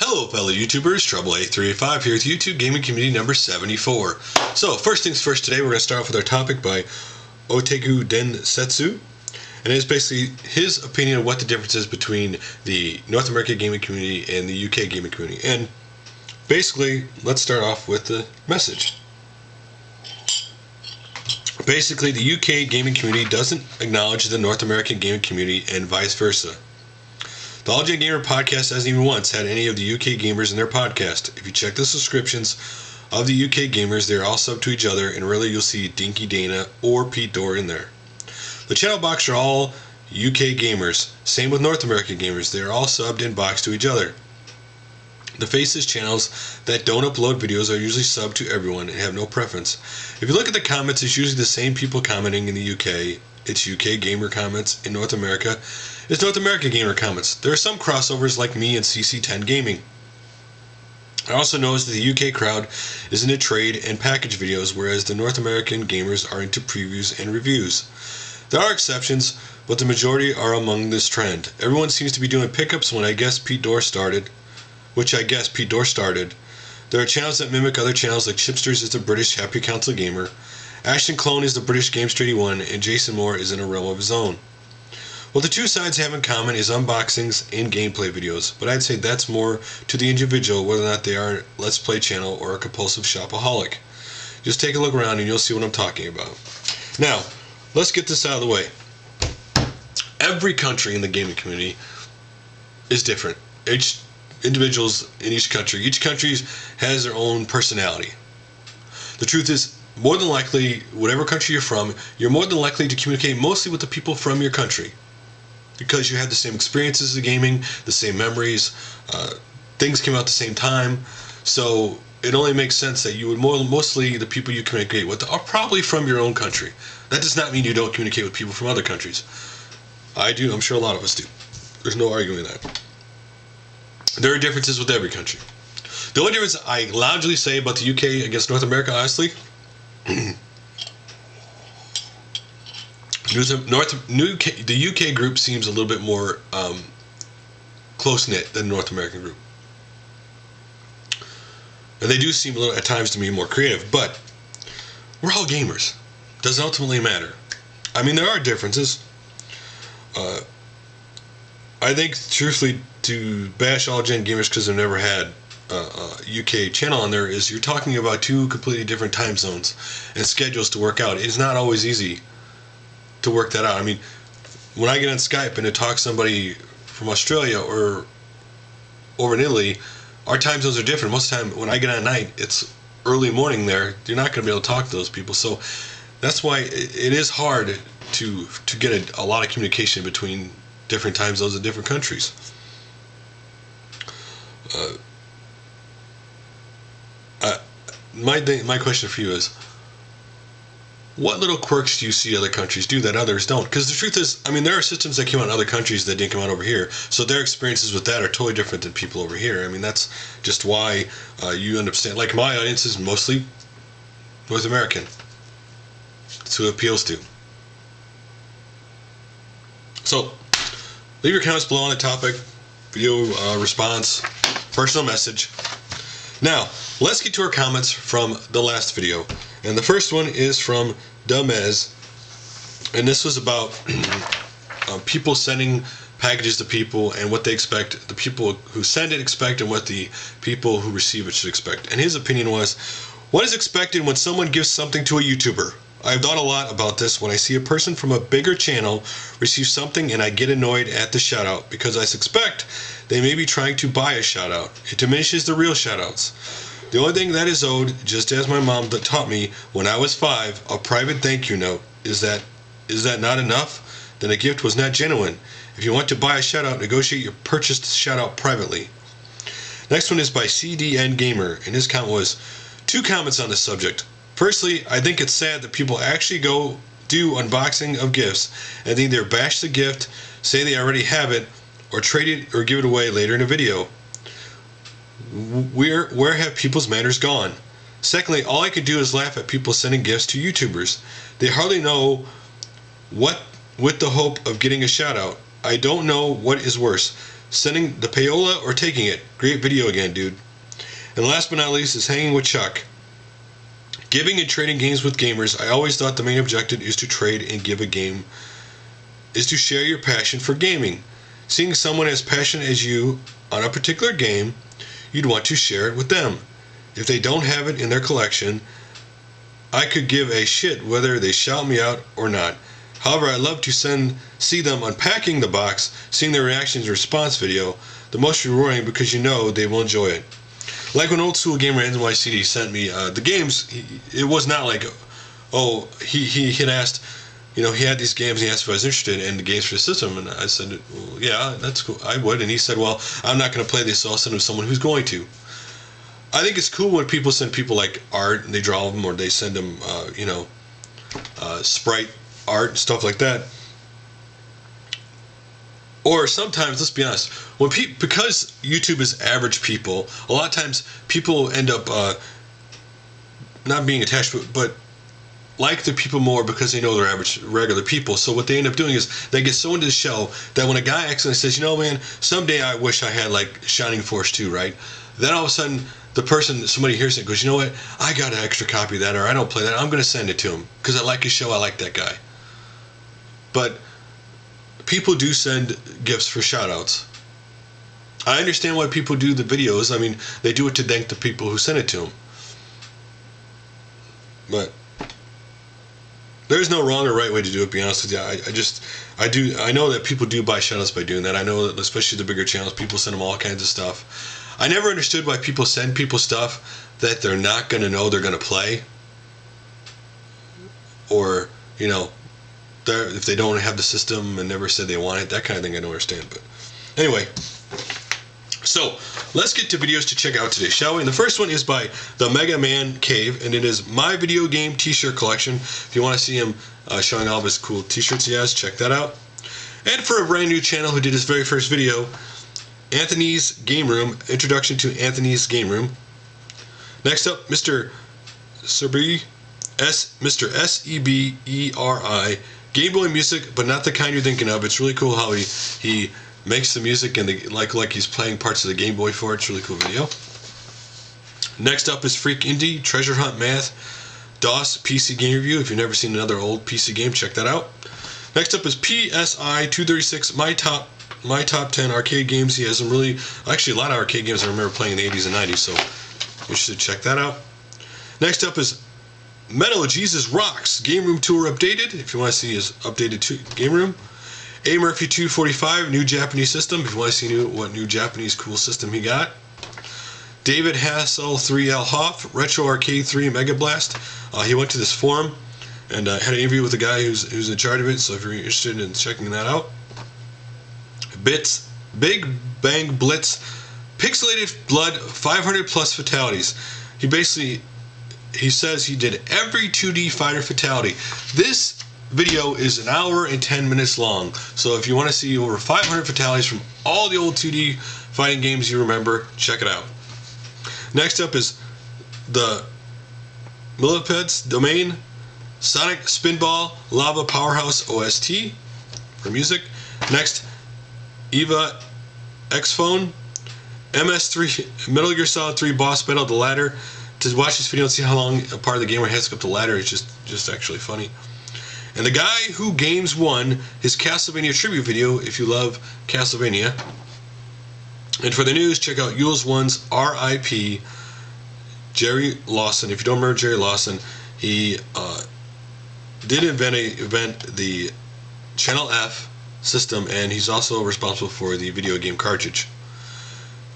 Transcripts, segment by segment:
Hello fellow YouTubers, Trouble8385 here with YouTube Gaming Community number 74. So first things first, today we're going to start off with our topic by Otegu Densetsu. And it's basically his opinion of what the difference is between the North American gaming community and the UK gaming community. And basically, let's start off with the message. Basically, the UK gaming community doesn't acknowledge the North American gaming community and vice versa. The All Gen Gamer podcast hasn't even once had any of the UK gamers in their podcast. If you check the subscriptions of the UK gamers, they're all subbed to each other, and rarely you'll see Dinky Dana or Pete Dorr in there. The channel box are all UK gamers. Same with North American gamers. They are all subbed in box to each other. The Faces channels that don't upload videos are usually subbed to everyone and have no preference. If you look at the comments, it's usually the same people commenting in the UK. It's UK gamer comments. In North America, it's North American gamer comments. There are some crossovers like me and CC10 Gaming. I also noticed that the UK crowd is into trade and package videos, whereas the North American gamers are into previews and reviews. There are exceptions, but the majority are among this trend. Everyone seems to be doing pickups which I guess Pete Dorr started. There are channels that mimic other channels, like Chipsters is the British Happy Council Gamer, Ashton Clone is the British Games81, and Jason Moore is in a realm of his own. What the two sides have in common is unboxings and gameplay videos, but I'd say that's more to the individual whether or not they are a Let's Play channel or a compulsive shopaholic. Just take a look around and you'll see what I'm talking about. Now, let's get this out of the way. Every country in the gaming community is different. Individuals in each country has their own personality. The truth is, more than likely, whatever country you're from, you're more than likely to communicate mostly with the people from your country, because you have the same experiences of gaming, the same memories, things came out at the same time, so it only makes sense that you would mostly the people you communicate with are probably from your own country. That does not mean you don't communicate with people from other countries. I do, I'm sure a lot of us do. There's no arguing that. There are differences with every country. The only difference I loudly say about the UK against North America, honestly, the UK group seems a little bit more close-knit than the North American group. And they do seem a little, at times to me, more creative, but we're all gamers. Doesn't ultimately matter. I mean, there are differences. I think, truthfully, to bash all gen gamers because they've never had a UK channel on there is you're talking about two completely different time zones and schedules to work out. It's not always easy to work that out. I mean, when I get on Skype and to talk to somebody from Australia or over in Italy, our time zones are different. Most of the time when I get on at night, it's early morning there. You're not going to be able to talk to those people. So that's why it is hard to get a lot of communication between different time zones in different countries. My question for you is, what little quirks do you see other countries do that others don't? Because the truth is, I mean, there are systems that came out in other countries that didn't come out over here, so their experiences with that are totally different than people over here. I mean, that's just why you end up staying. Like, my audience is mostly North American. That's who it appeals to. So, leave your comments below on the topic, video response, personal message. Now, let's get to our comments from the last video. And the first one is from Dumez. And this was about people sending packages to people and what they expect, the people who send it expect, and what the people who receive it should expect. And his opinion was, what is expected when someone gives something to a YouTuber? I've thought a lot about this when I see a person from a bigger channel receive something and I get annoyed at the shoutout because I suspect they may be trying to buy a shoutout. It diminishes the real shoutouts. The only thing that is owed, just as my mom taught me when I was 5, a private thank you note. Is that not enough? Then a gift was not genuine. If you want to buy a shoutout, negotiate your purchased shoutout privately. Next one is by CDN Gamer, and his comment was, 2 comments on this subject. Firstly, I think it's sad that people actually go do unboxing of gifts and then either bash the gift, say they already have it, or trade it or give it away later in a video. Where have people's manners gone? Secondly, all I can do is laugh at people sending gifts to YouTubers. They hardly know what with the hope of getting a shout out. I don't know what is worse, sending the payola or taking it. Great video again, dude. And last but not least is hanging with Chuck. Giving and trading games with gamers. I always thought the main objective is to trade and give a game is to share your passion for gaming. Seeing someone as passionate as you on a particular game, you'd want to share it with them. If they don't have it in their collection, I could give a shit whether they shout me out or not. However, I love to see them unpacking the box, seeing their reactions and response video, the most rewarding because you know they will enjoy it. Like when Old School Gamer NYCD sent me the games, it was not like, oh, he had asked, you know, he had these games and he asked if I was interested in the games for the system, and I said, well, yeah, that's cool, I would. And he said, well, I'm not going to play this, so I'll send them to someone who's going to. I think it's cool when people send people like art and they draw them, or they send them, you know, sprite art and stuff like that. Or sometimes, let's be honest, when because YouTube is average people, a lot of times people end up not being attached, but like the people more because they know they're average, regular people. So what they end up doing is they get so into the show that when a guy accidentally says, you know, man, someday I wish I had like Shining Force 2, right? Then all of a sudden, the person, somebody hears it and goes, you know what, I got an extra copy of that, or I don't play that, I'm going to send it to him because I like his show, I like that guy. But people do send gifts for shoutouts. I understand why people do the videos. I mean, they do it to thank the people who sent it to them. But there's no wrong or right way to do it, to be honest with you. I know that people do buy shoutouts by doing that. I know that especially the bigger channels, people send them all kinds of stuff. I never understood why people send people stuff that they're not going to know they're going to play. Or, you know, if they don't have the system and never said they want it, that kind of thing I don't understand. But anyway, so let's get to videos to check out today, shall we? And the first one is by Themegamancave, and it is my video game t-shirt collection. If you want to see him showing all of his cool t-shirts he has, check that out. And for a brand new channel who did his very first video, AnthonyzGameRoom, introduction to AnthonyzGameRoom. Next up, MrSeberi, Mr. SEBERI, Game Boy music, but not the kind you're thinking of. It's really cool how he makes the music and like he's playing parts of the Game Boy for it. It's a really cool video. Next up is Phreakindee, Treasure Hunt Math, DOS PC game review. If you've never seen another old PC game, check that out. Next up is PSI236, my top 10 arcade games. He has some really, actually a lot of arcade games I remember playing in the 80s and 90s, so you should check that out. Next up is MetalJesusRocks, Game Room Tour updated, if you want to see his updated game room. A Murphy 245, new Japanese system, if you want to see what new Japanese cool system he got. David Hassel 3L Hoff, RetroArcade 3 Mega Blast. He went to this forum and had an interview with the guy who's in charge of it, so if you're interested in checking that out. BigBangBlitz, Pixelated Blood, 500 plus fatalities. He says he did every 2D fighter fatality. This video is an hour and 10 minutes long, so if you want to see over 500 fatalities from all the old 2D fighting games you remember, check it out. Next up is the TheMephilesDomain, Sonic Spinball, Lava Powerhouse OST for music. Next, EvaXephon, MS3, Metal Gear Solid 3 Boss Battle, The Ladder. To watch this video and see how long a part of the gamer has to go up the ladder is just actually funny. And the guy who games won his Castlevania Tribute video, if you love Castlevania. And for the news, check out Yule's One's R.I.P. Jerry Lawson. If you don't remember Jerry Lawson, he did invent the Channel F system, and he's also responsible for the video game cartridge.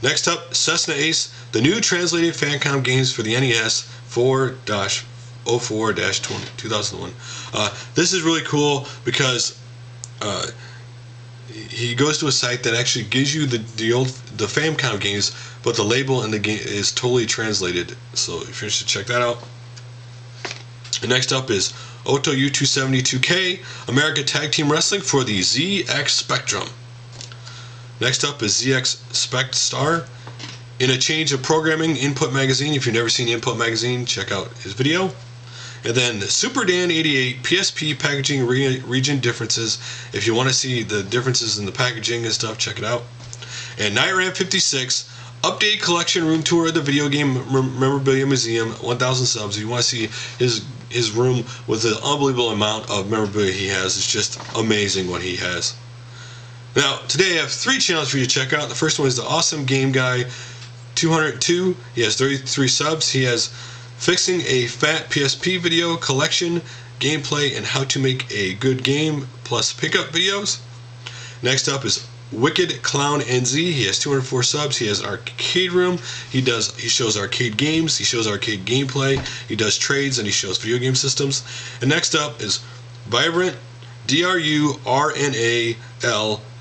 Next up, Cessnaace, the new translated Famicom games for the NES 4-04-2001. This is really cool because he goes to a site that actually gives you the Famicom games, but the label in the game is totally translated. So if you're interested, check that out. And next up is Oto U272K, America Tag Team Wrestling for the Zxspecstar. Next up is Zxspecstar, in a change of programming, Input Magazine. If you've never seen Input Magazine, check out his video. And then SuperDan88 PSP Packaging region differences. If you want to see the differences in the packaging and stuff, check it out. And NightRamp56, update collection room tour of the video game memorabilia museum, 1,000 subs. If you want to see his room with the unbelievable amount of memorabilia he has, it's just amazing what he has. Now, today I have 3 channels for you to check out. The first one is the Awesome Game Guy 202. He has 33 subs. He has Fixing a Fat PSP Video Collection, Gameplay, and How to Make a Good Game, plus pickup videos. Next up is Wicked Clown NZ. He has 204 subs. He has an arcade room. He shows arcade games. He shows arcade gameplay. He does trades, and he shows video game systems. And next up is Vibrant DRURNAL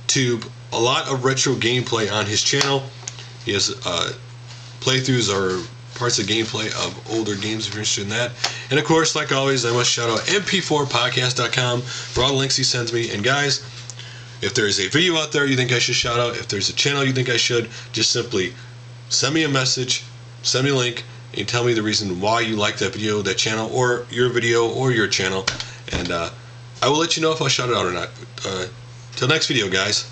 Tube. A lot of retro gameplay on his channel. He has playthroughs or parts of gameplay of older games if you're interested in that. And of course, like always, I must shout out mp4podcast.com for all the links he sends me. And guys, if there is a video out there you think I should shout out, if there's a channel you think I should, just simply send me a message, send me a link, and tell me the reason why you like that video, that channel, or your video, or your channel. And I will let you know if I shout it out or not. Till next video, guys.